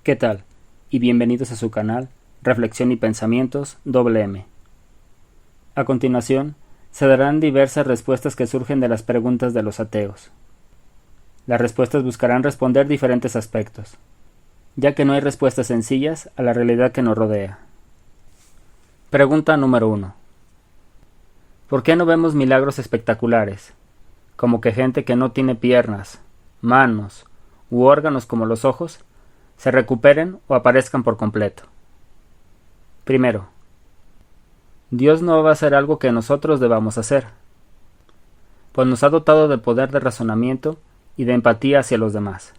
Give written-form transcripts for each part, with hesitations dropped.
¿Qué tal? Y bienvenidos a su canal Reflexión y Pensamientos M. A continuación, se darán diversas respuestas que surgen de las preguntas de los ateos. Las respuestas buscarán responder diferentes aspectos, ya que no hay respuestas sencillas a la realidad que nos rodea. Pregunta número 1. ¿Por qué no vemos milagros espectaculares, como que gente que no tiene piernas, manos u órganos como los ojos, se recuperen o aparezcan por completo? Primero, Dios no va a hacer algo que nosotros debamos hacer, pues nos ha dotado de poder de razonamiento y de empatía hacia los demás.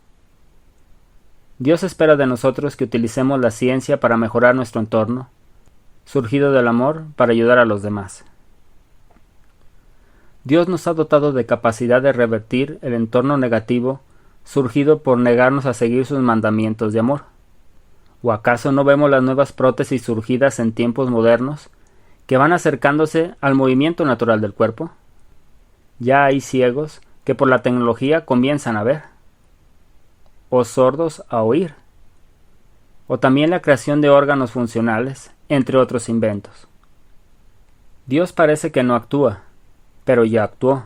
Dios espera de nosotros que utilicemos la ciencia para mejorar nuestro entorno, surgido del amor para ayudar a los demás. Dios nos ha dotado de capacidad de revertir el entorno negativo surgido por negarnos a seguir sus mandamientos de amor. ¿O acaso no vemos las nuevas prótesis surgidas en tiempos modernos que van acercándose al movimiento natural del cuerpo? Ya hay ciegos que por la tecnología comienzan a ver, o sordos a oír, o también la creación de órganos funcionales, entre otros inventos. Dios parece que no actúa, pero ya actuó,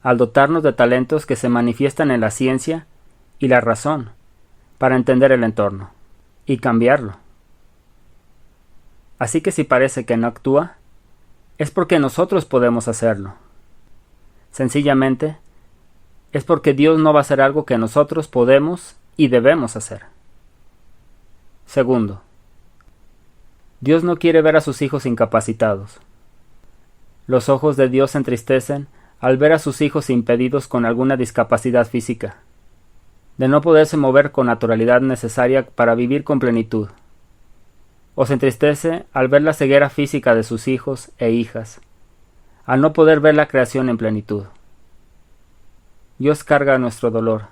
al dotarnos de talentos que se manifiestan en la ciencia y la razón, para entender el entorno y cambiarlo. Así que si parece que no actúa, es porque nosotros podemos hacerlo. Sencillamente, es porque Dios no va a hacer algo que nosotros podemos y debemos hacer. Segundo, Dios no quiere ver a sus hijos incapacitados. Los ojos de Dios se entristecen al ver a sus hijos impedidos con alguna discapacidad física, de no poderse mover con naturalidad necesaria para vivir con plenitud. O se entristece al ver la ceguera física de sus hijos e hijas, al no poder ver la creación en plenitud. Dios carga nuestro dolor,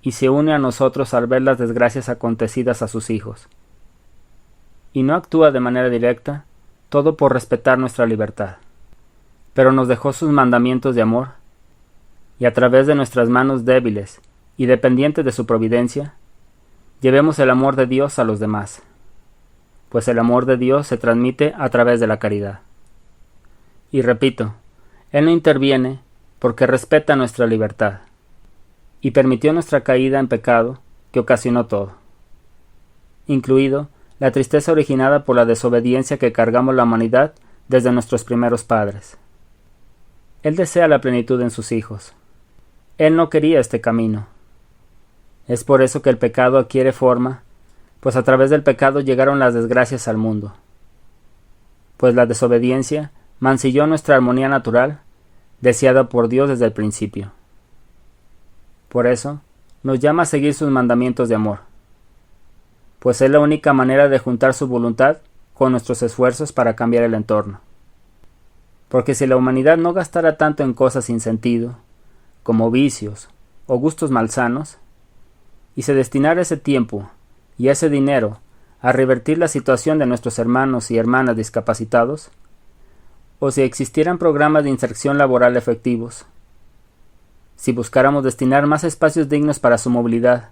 y se une a nosotros al ver las desgracias acontecidas a sus hijos. Y no actúa de manera directa, todo por respetar nuestra libertad. Pero nos dejó sus mandamientos de amor, y a través de nuestras manos débiles y dependientes de su providencia, llevemos el amor de Dios a los demás, pues el amor de Dios se transmite a través de la caridad. Y repito, Él no interviene porque respeta nuestra libertad, y permitió nuestra caída en pecado que ocasionó todo, incluido la tristeza originada por la desobediencia que cargamos la humanidad desde nuestros primeros padres. Él desea la plenitud en sus hijos. Él no quería este camino. Es por eso que el pecado adquiere forma, pues a través del pecado llegaron las desgracias al mundo. Pues la desobediencia mancilló nuestra armonía natural, deseada por Dios desde el principio. Por eso, nos llama a seguir sus mandamientos de amor, pues es la única manera de juntar su voluntad con nuestros esfuerzos para cambiar el entorno. Porque si la humanidad no gastara tanto en cosas sin sentido, como vicios o gustos malsanos, y se destinara ese tiempo y ese dinero a revertir la situación de nuestros hermanos y hermanas discapacitados, o si existieran programas de inserción laboral efectivos, si buscáramos destinar más espacios dignos para su movilidad,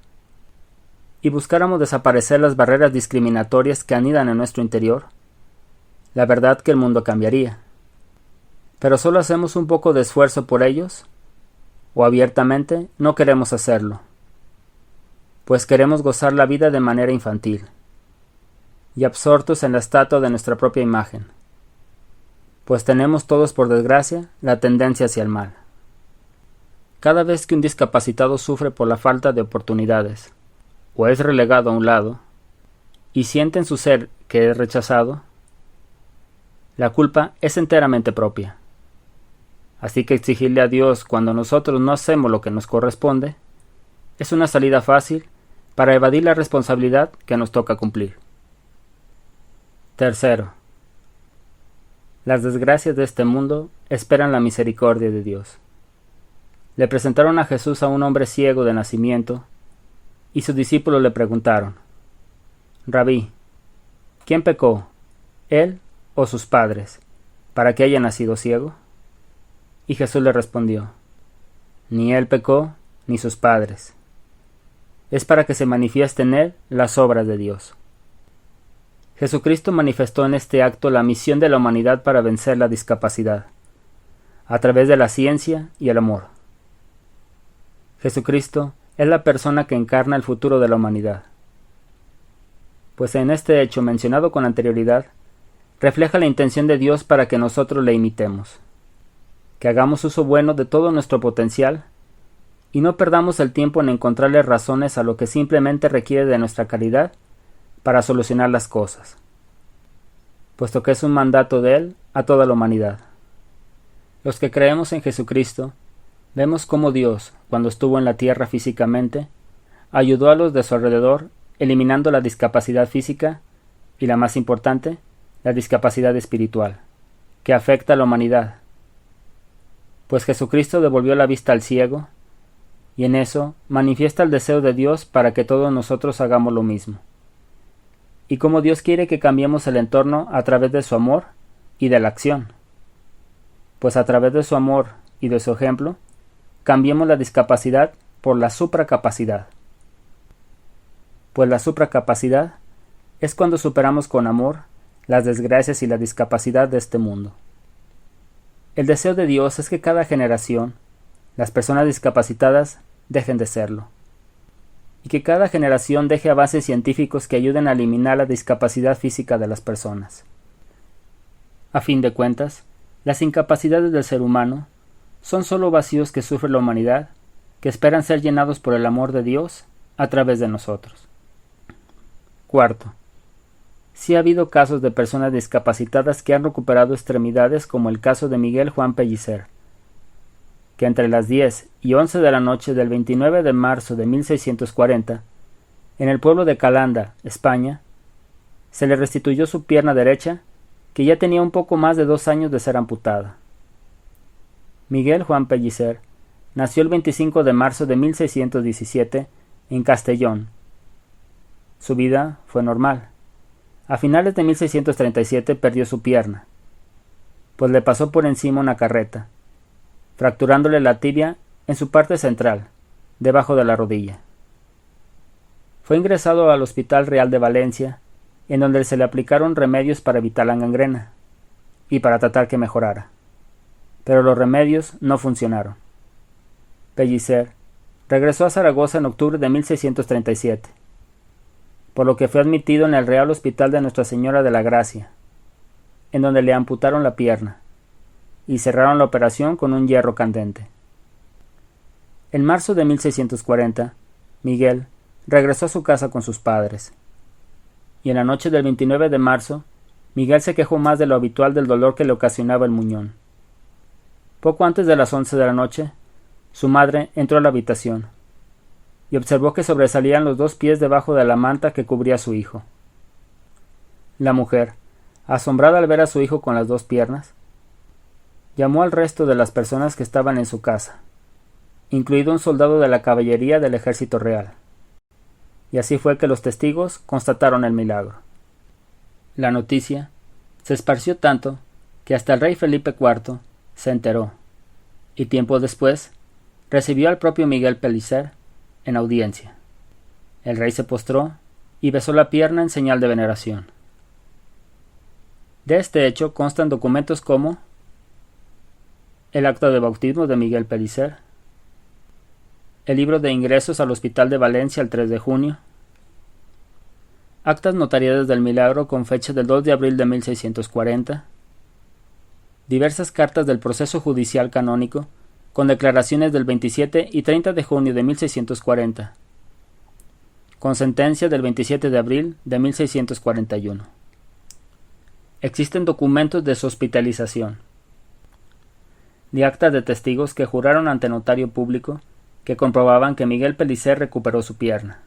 y buscáramos desaparecer las barreras discriminatorias que anidan en nuestro interior, la verdad que el mundo cambiaría. Pero solo hacemos un poco de esfuerzo por ellos, o abiertamente no queremos hacerlo, pues queremos gozar la vida de manera infantil, y absortos en la estatua de nuestra propia imagen, pues tenemos todos por desgracia la tendencia hacia el mal. Cada vez que un discapacitado sufre por la falta de oportunidades, o es relegado a un lado, y siente en su ser que es rechazado, la culpa es enteramente propia. Así que exigirle a Dios cuando nosotros no hacemos lo que nos corresponde es una salida fácil para evadir la responsabilidad que nos toca cumplir. Tercero, las desgracias de este mundo esperan la misericordia de Dios. Le presentaron a Jesús a un hombre ciego de nacimiento, y sus discípulos le preguntaron: Rabí, ¿quién pecó, él o sus padres, para que haya nacido ciego? Y Jesús le respondió: Ni él pecó, ni sus padres. es para que se manifieste en él las obras de Dios. Jesucristo manifestó en este acto la misión de la humanidad para vencer la discapacidad, a través de la ciencia y el amor. Jesucristo es la persona que encarna el futuro de la humanidad, pues en este hecho mencionado con anterioridad, refleja la intención de Dios para que nosotros le imitemos, que hagamos uso bueno de todo nuestro potencial y no perdamos el tiempo en encontrarle razones a lo que simplemente requiere de nuestra caridad para solucionar las cosas, puesto que es un mandato de Él a toda la humanidad. Los que creemos en Jesucristo, vemos cómo Dios, cuando estuvo en la tierra físicamente, ayudó a los de su alrededor, eliminando la discapacidad física y, la más importante, la discapacidad espiritual, que afecta a la humanidad, pues Jesucristo devolvió la vista al ciego, y en eso manifiesta el deseo de Dios para que todos nosotros hagamos lo mismo. Y como Dios quiere que cambiemos el entorno a través de su amor y de la acción, pues a través de su amor y de su ejemplo, cambiemos la discapacidad por la supracapacidad. Pues la supracapacidad es cuando superamos con amor las desgracias y la discapacidad de este mundo. El deseo de Dios es que cada generación, las personas discapacitadas, dejen de serlo, y que cada generación deje avances científicos que ayuden a eliminar la discapacidad física de las personas. A fin de cuentas, las incapacidades del ser humano son solo vacíos que sufre la humanidad, que esperan ser llenados por el amor de Dios a través de nosotros. Cuarto, sí ha habido casos de personas discapacitadas que han recuperado extremidades, como el caso de Miguel Juan Pellicer, que entre las 10 y 11 de la noche del 29 de marzo de 1640, en el pueblo de Calanda, España, se le restituyó su pierna derecha, que ya tenía un poco más de 2 años de ser amputada. Miguel Juan Pellicer nació el 25 de marzo de 1617 en Castellón. Su vida fue normal. A finales de 1637 perdió su pierna, pues le pasó por encima una carreta, fracturándole la tibia en su parte central, debajo de la rodilla. Fue ingresado al Hospital Real de Valencia, en donde se le aplicaron remedios para evitar la gangrena y para tratar que mejorara. Pero los remedios no funcionaron. Pellicer regresó a Zaragoza en octubre de 1637, por lo que fue admitido en el Real Hospital de Nuestra Señora de la Gracia, en donde le amputaron la pierna y cerraron la operación con un hierro candente. En marzo de 1640, Miguel regresó a su casa con sus padres, y en la noche del 29 de marzo, Miguel se quejó más de lo habitual del dolor que le ocasionaba el muñón. Poco antes de las 11 de la noche, su madre entró a la habitación y observó que sobresalían los 2 pies debajo de la manta que cubría a su hijo. La mujer, asombrada al ver a su hijo con las 2 piernas, llamó al resto de las personas que estaban en su casa, incluido un soldado de la caballería del ejército real. Y así fue que los testigos constataron el milagro. La noticia se esparció tanto que hasta el rey Felipe IV se enteró, y tiempo después recibió al propio Miguel Pellicer en audiencia. El rey se postró y besó la pierna en señal de veneración. De este hecho constan documentos como el acta de bautismo de Miguel Pellicer, el libro de ingresos al Hospital de Valencia el 3 de junio, actas notariadas del milagro con fecha del 2 de abril de 1640, diversas cartas del proceso judicial canónico con declaraciones del 27 y 30 de junio de 1640, con sentencia del 27 de abril de 1641. Existen documentos de su hospitalización, de actas de testigos que juraron ante notario público que comprobaban que Miguel Pellicer recuperó su pierna.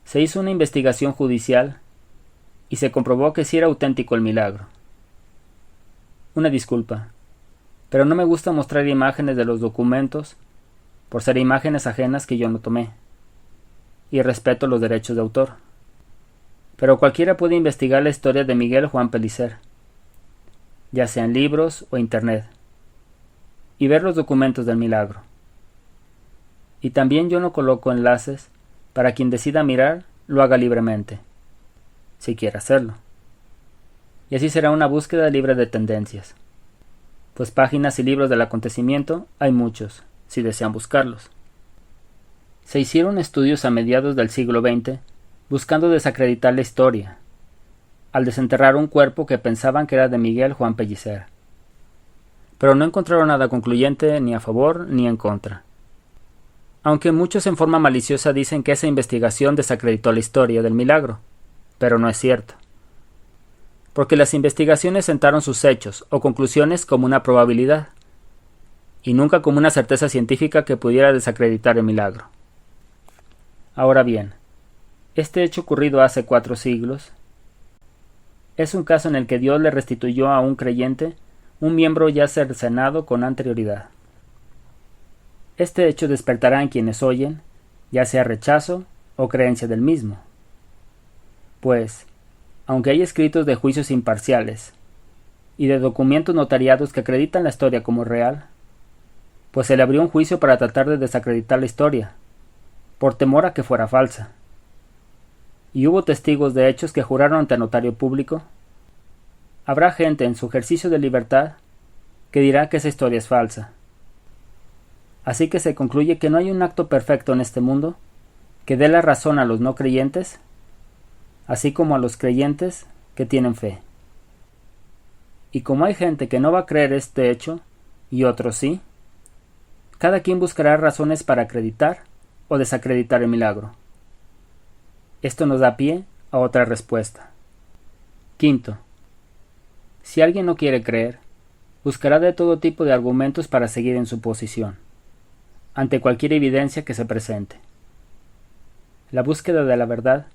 Se hizo una investigación judicial y se comprobó que sí era auténtico el milagro. Una disculpa, pero no me gusta mostrar imágenes de los documentos por ser imágenes ajenas que yo no tomé, y respeto los derechos de autor. Pero cualquiera puede investigar la historia de Miguel Juan Pellicer, ya sea en libros o internet, y ver los documentos del milagro. y también yo no coloco enlaces para quien decida mirar lo haga libremente, si quiere hacerlo. Y así será una búsqueda libre de tendencias, pues páginas y libros del acontecimiento hay muchos, si desean buscarlos. Se hicieron estudios a mediados del siglo XX buscando desacreditar la historia, al desenterrar un cuerpo que pensaban que era de Miguel Juan Pellicer. Pero no encontraron nada concluyente ni a favor ni en contra. Aunque muchos en forma maliciosa dicen que esa investigación desacreditó la historia del milagro, pero no es cierto. Porque las investigaciones sentaron sus hechos o conclusiones como una probabilidad, y nunca como una certeza científica que pudiera desacreditar el milagro. Ahora bien, este hecho ocurrido hace 4 siglos es un caso en el que Dios le restituyó a un creyente un miembro ya cercenado con anterioridad. Este hecho despertará en quienes oyen, ya sea rechazo o creencia del mismo. Pues, aunque hay escritos de juicios imparciales y de documentos notariados que acreditan la historia como real, pues se le abrió un juicio para tratar de desacreditar la historia, por temor a que fuera falsa. Y hubo testigos de hechos que juraron ante notario público. Habrá gente en su ejercicio de libertad que dirá que esa historia es falsa. Así que se concluye que no hay un acto perfecto en este mundo que dé la razón a los no creyentes, así como a los creyentes que tienen fe. Y como hay gente que no va a creer este hecho, y otros sí, cada quien buscará razones para acreditar o desacreditar el milagro. Esto nos da pie a otra respuesta. Quinto, si alguien no quiere creer, buscará de todo tipo de argumentos para seguir en su posición, ante cualquier evidencia que se presente. La búsqueda de la verdad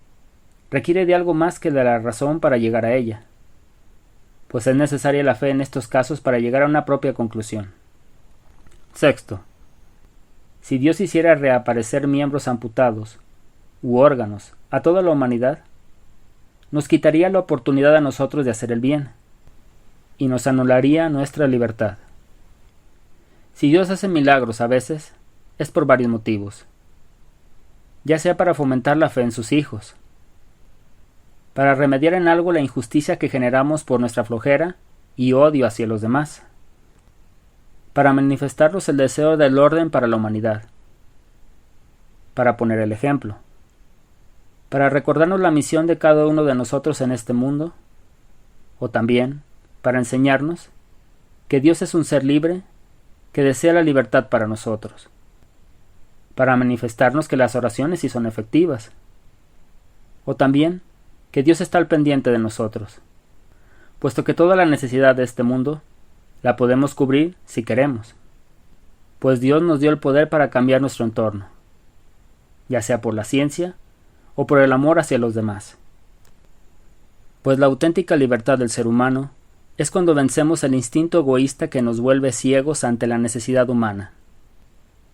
requiere de algo más que de la razón para llegar a ella, pues es necesaria la fe en estos casos para llegar a una propia conclusión. Sexto, si Dios hiciera reaparecer miembros amputados u órganos a toda la humanidad, nos quitaría la oportunidad a nosotros de hacer el bien, y nos anularía nuestra libertad. Si Dios hace milagros a veces, es por varios motivos, ya sea para fomentar la fe en sus hijos, para remediar en algo la injusticia que generamos por nuestra flojera y odio hacia los demás, para manifestarnos el deseo del orden para la humanidad, para poner el ejemplo, para recordarnos la misión de cada uno de nosotros en este mundo, o también para enseñarnos que Dios es un ser libre que desea la libertad para nosotros, para manifestarnos que las oraciones sí son efectivas, o también que Dios está al pendiente de nosotros, puesto que toda la necesidad de este mundo la podemos cubrir si queremos, pues Dios nos dio el poder para cambiar nuestro entorno, ya sea por la ciencia o por el amor hacia los demás. Pues la auténtica libertad del ser humano es cuando vencemos el instinto egoísta que nos vuelve ciegos ante la necesidad humana,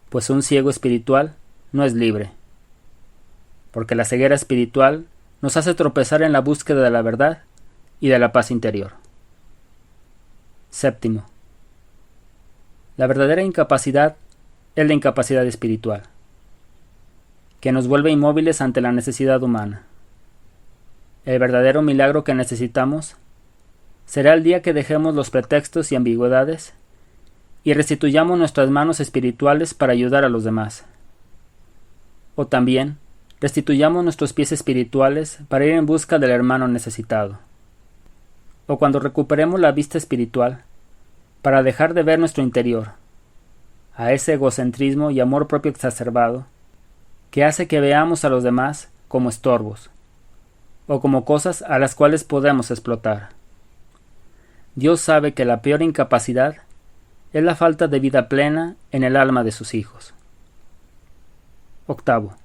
pues un ciego espiritual no es libre, porque la ceguera espiritual nos hace tropezar en la búsqueda de la verdad y de la paz interior. Séptimo, la verdadera incapacidad es la incapacidad espiritual, que nos vuelve inmóviles ante la necesidad humana. El verdadero milagro que necesitamos será el día que dejemos los pretextos y ambigüedades y restituyamos nuestras manos espirituales para ayudar a los demás. O también restituyamos nuestros pies espirituales para ir en busca del hermano necesitado. O cuando recuperemos la vista espiritual para dejar de ver nuestro interior, a ese egocentrismo y amor propio exacerbado que hace que veamos a los demás como estorbos o como cosas a las cuales podemos explotar. Dios sabe que la peor incapacidad es la falta de vida plena en el alma de sus hijos. Octavo,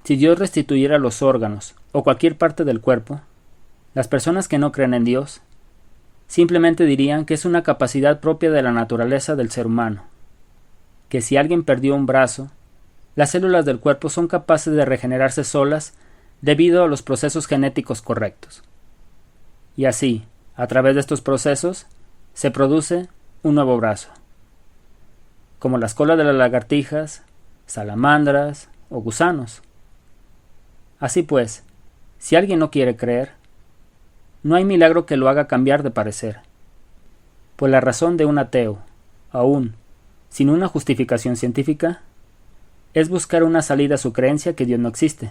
si Dios restituyera los órganos o cualquier parte del cuerpo, las personas que no creen en Dios simplemente dirían que es una capacidad propia de la naturaleza del ser humano, que si alguien perdió un brazo, las células del cuerpo son capaces de regenerarse solas debido a los procesos genéticos correctos. Y así, a través de estos procesos, se produce un nuevo brazo. Como las colas de las lagartijas, salamandras o gusanos. Así pues, si alguien no quiere creer, no hay milagro que lo haga cambiar de parecer, pues la razón de un ateo, aún sin una justificación científica, es buscar una salida a su creencia que Dios no existe,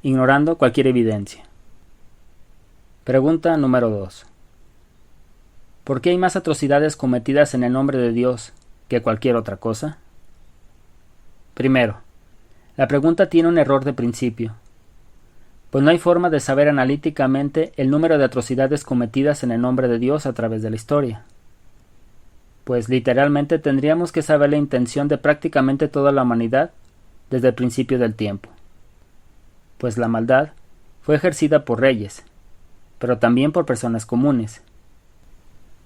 ignorando cualquier evidencia. Pregunta número 2. ¿Por qué hay más atrocidades cometidas en el nombre de Dios que cualquier otra cosa? Primero, la pregunta tiene un error de principio, pues no hay forma de saber analíticamente el número de atrocidades cometidas en el nombre de Dios a través de la historia, pues literalmente tendríamos que saber la intención de prácticamente toda la humanidad desde el principio del tiempo, pues la maldad fue ejercida por reyes, pero también por personas comunes,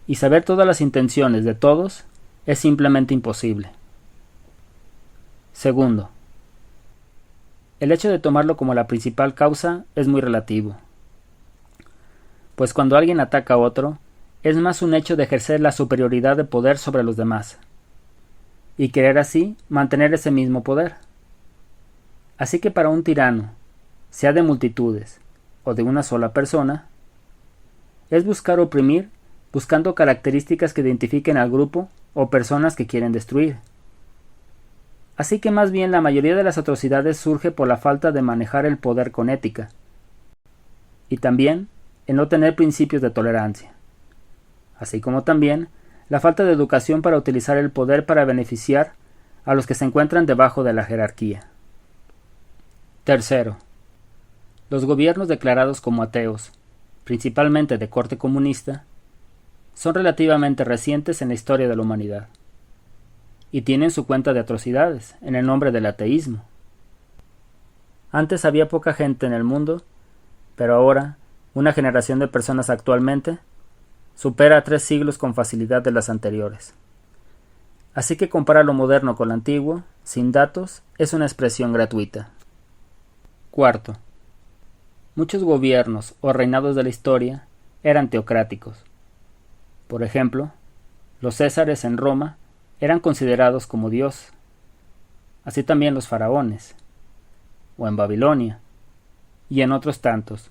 y saber todas las intenciones de todos es simplemente imposible. Segundo, el hecho de tomarlo como la principal causa es muy relativo, pues cuando alguien ataca a otro, es más un hecho de ejercer la superioridad de poder sobre los demás, y querer así mantener ese mismo poder. Así que para un tirano, sea de multitudes o de una sola persona, es buscar oprimir buscando características que identifiquen al grupo o personas que quieren destruir. Así que más bien la mayoría de las atrocidades surge por la falta de manejar el poder con ética, y también en no tener principios de tolerancia, así como también la falta de educación para utilizar el poder para beneficiar a los que se encuentran debajo de la jerarquía. Tercero, los gobiernos declarados como ateos, principalmente de corte comunista, son relativamente recientes en la historia de la humanidad, y tienen su cuenta de atrocidades en el nombre del ateísmo. Antes había poca gente en el mundo, pero ahora, una generación de personas actualmente, supera a 3 siglos con facilidad de las anteriores. Así que comparar lo moderno con lo antiguo, sin datos, es una expresión gratuita. Cuarto, muchos gobiernos o reinados de la historia eran teocráticos. Por ejemplo, los césares en Roma eran considerados como Dios, así también los faraones, o en Babilonia, y en otros tantos.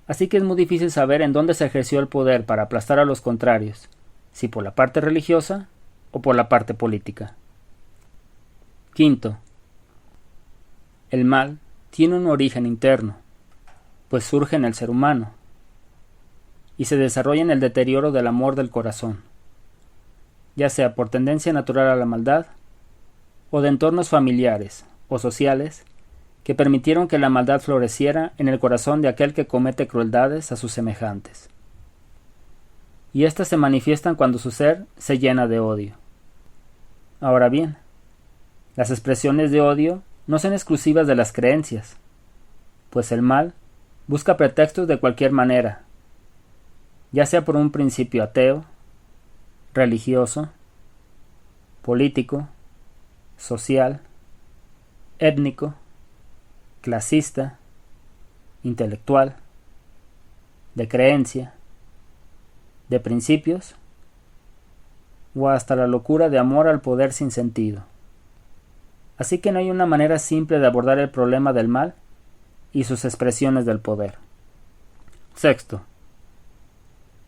Así que es muy difícil saber en dónde se ejerció el poder para aplastar a los contrarios, si por la parte religiosa o por la parte política. Quinto, el mal tiene un origen interno, pues surge en el ser humano, y se desarrolla en el deterioro del amor del corazón, ya sea por tendencia natural a la maldad, o de entornos familiares o sociales que permitieron que la maldad floreciera en el corazón de aquel que comete crueldades a sus semejantes. Y éstas se manifiestan cuando su ser se llena de odio. Ahora bien, las expresiones de odio no son exclusivas de las creencias, pues el mal busca pretextos de cualquier manera, ya sea por un principio ateo, religioso, político, social, étnico, clasista, intelectual, de creencia, de principios, o hasta la locura de amor al poder sin sentido. Así que no hay una manera simple de abordar el problema del mal y sus expresiones del poder. Sexto,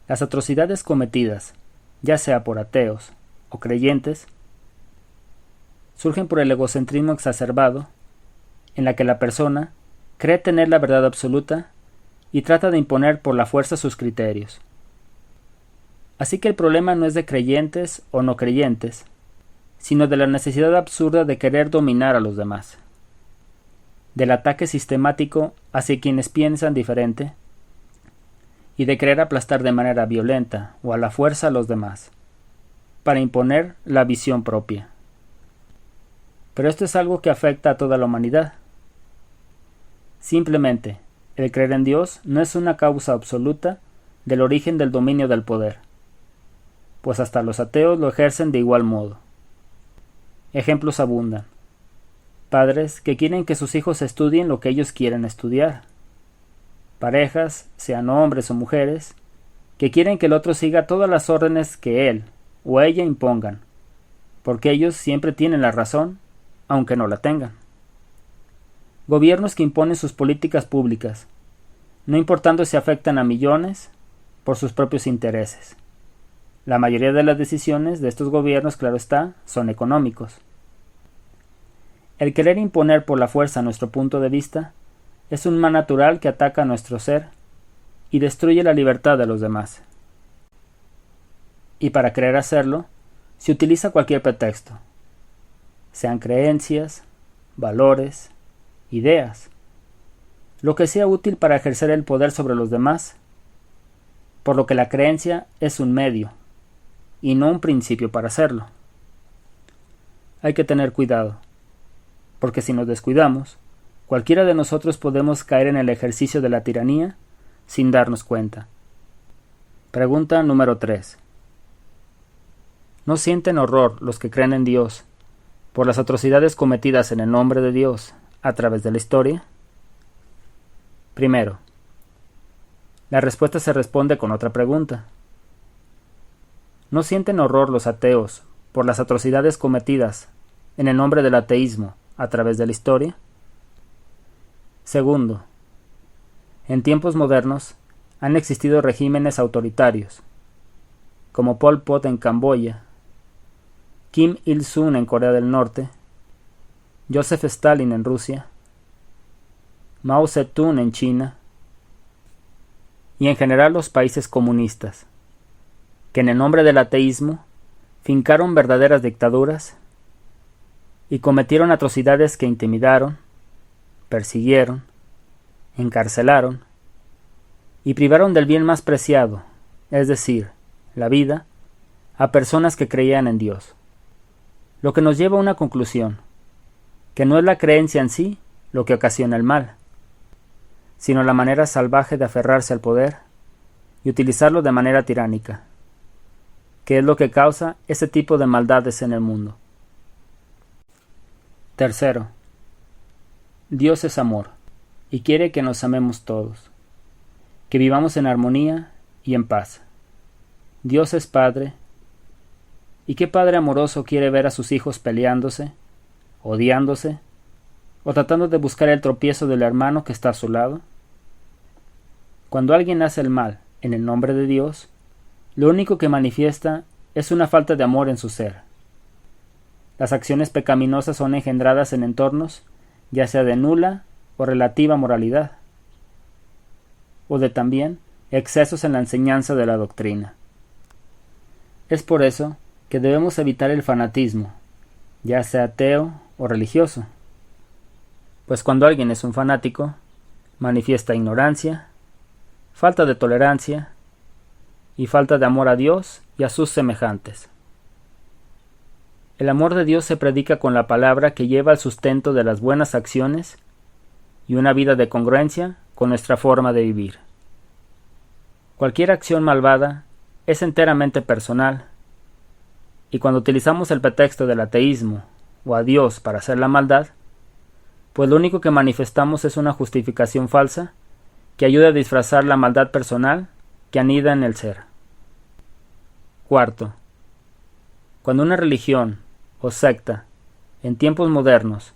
las atrocidades cometidas, ya sea por ateos o creyentes, surgen por el egocentrismo exacerbado, en la que la persona cree tener la verdad absoluta y trata de imponer por la fuerza sus criterios. Así que el problema no es de creyentes o no creyentes, sino de la necesidad absurda de querer dominar a los demás, del ataque sistemático hacia quienes piensan diferente, y de querer aplastar de manera violenta o a la fuerza a los demás, para imponer la visión propia. Pero esto es algo que afecta a toda la humanidad. Simplemente, el creer en Dios no es una causa absoluta del origen del dominio del poder, pues hasta los ateos lo ejercen de igual modo. Ejemplos abundan. Padres que quieren que sus hijos estudien lo que ellos quieren estudiar. Parejas, sean hombres o mujeres, que quieren que el otro siga todas las órdenes que él o ella impongan, porque ellos siempre tienen la razón aunque no la tengan. Gobiernos que imponen sus políticas públicas, no importando si afectan a millones por sus propios intereses. La mayoría de las decisiones de estos gobiernos, claro está, son económicos. El querer imponer por la fuerza nuestro punto de vista es un mal natural que ataca a nuestro ser y destruye la libertad de los demás. Y para querer hacerlo, se utiliza cualquier pretexto, sean creencias, valores, ideas, lo que sea útil para ejercer el poder sobre los demás, por lo que la creencia es un medio, y no un principio para hacerlo. Hay que tener cuidado, porque si nos descuidamos, cualquiera de nosotros podemos caer en el ejercicio de la tiranía sin darnos cuenta. Pregunta número 3. ¿No sienten horror los que creen en Dios por las atrocidades cometidas en el nombre de Dios a través de la historia? Primero, la respuesta se responde con otra pregunta. ¿No sienten horror los ateos por las atrocidades cometidas en el nombre del ateísmo a través de la historia? Segundo, en tiempos modernos han existido regímenes autoritarios, como Pol Pot en Camboya, Kim Il-sung en Corea del Norte, Joseph Stalin en Rusia, Mao Zedong en China, y en general los países comunistas, que en el nombre del ateísmo fincaron verdaderas dictaduras y cometieron atrocidades que intimidaron, persiguieron, encarcelaron y privaron del bien más preciado, es decir, la vida, a personas que creían en Dios. Lo que nos lleva a una conclusión, que no es la creencia en sí lo que ocasiona el mal, sino la manera salvaje de aferrarse al poder y utilizarlo de manera tiránica, que es lo que causa ese tipo de maldades en el mundo. Tercero, Dios es amor y quiere que nos amemos todos, que vivamos en armonía y en paz. Dios es Padre, ¿y qué padre amoroso quiere ver a sus hijos peleándose, odiándose, o tratando de buscar el tropiezo del hermano que está a su lado? Cuando alguien hace el mal en el nombre de Dios, lo único que manifiesta es una falta de amor en su ser. Las acciones pecaminosas son engendradas en entornos, ya sea de nula o relativa moralidad, o de también excesos en la enseñanza de la doctrina. Es por eso que debemos evitar el fanatismo, ya sea ateo o religioso, pues cuando alguien es un fanático, manifiesta ignorancia, falta de tolerancia y falta de amor a Dios y a sus semejantes. El amor de Dios se predica con la palabra que lleva al sustento de las buenas acciones y una vida de congruencia con nuestra forma de vivir. Cualquier acción malvada es enteramente personal, y cuando utilizamos el pretexto del ateísmo o a Dios para hacer la maldad, pues lo único que manifestamos es una justificación falsa que ayuda a disfrazar la maldad personal que anida en el ser. Cuarto, cuando una religión o secta, en tiempos modernos,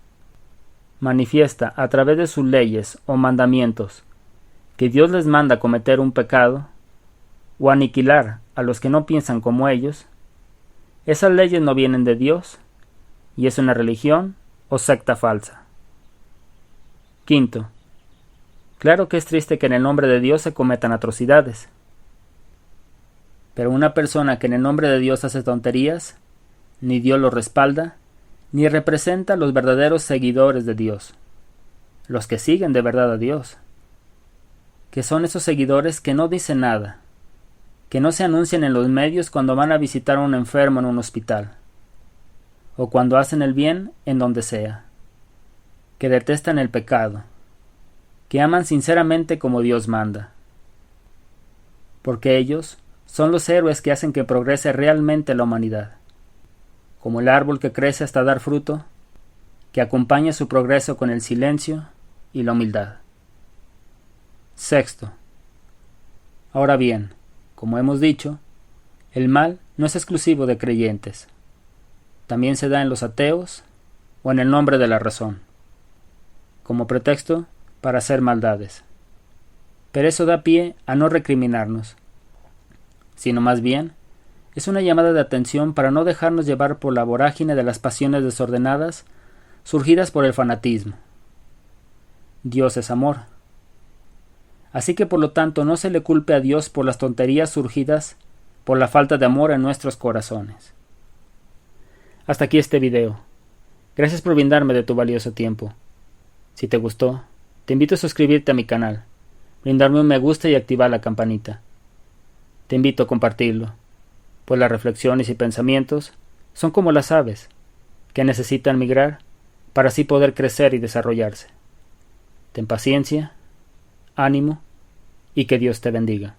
manifiesta a través de sus leyes o mandamientos que Dios les manda cometer un pecado o aniquilar a los que no piensan como ellos, esas leyes no vienen de Dios y es una religión o secta falsa. Quinto, claro que es triste que en el nombre de Dios se cometan atrocidades, pero una persona que en el nombre de Dios hace tonterías, ni Dios lo respalda, ni representa a los verdaderos seguidores de Dios, los que siguen de verdad a Dios, que son esos seguidores que no dicen nada, que no se anuncian en los medios cuando van a visitar a un enfermo en un hospital, o cuando hacen el bien en donde sea, que detestan el pecado, que aman sinceramente como Dios manda, porque ellos son los héroes que hacen que progrese realmente la humanidad, como el árbol que crece hasta dar fruto, que acompaña su progreso con el silencio y la humildad. Sexto, ahora bien, como hemos dicho, el mal no es exclusivo de creyentes. También se da en los ateos, o en el nombre de la razón, como pretexto para hacer maldades. Pero eso da pie a no recriminarnos, sino más bien es una llamada de atención para no dejarnos llevar por la vorágine de las pasiones desordenadas surgidas por el fanatismo. Dios es amor. Así que por lo tanto no se le culpe a Dios por las tonterías surgidas por la falta de amor en nuestros corazones. Hasta aquí este video. Gracias por brindarme de tu valioso tiempo. Si te gustó, te invito a suscribirte a mi canal, brindarme un me gusta y activar la campanita. Te invito a compartirlo, pues las reflexiones y pensamientos son como las aves, que necesitan migrar para así poder crecer y desarrollarse. Ten paciencia, ánimo y que Dios te bendiga.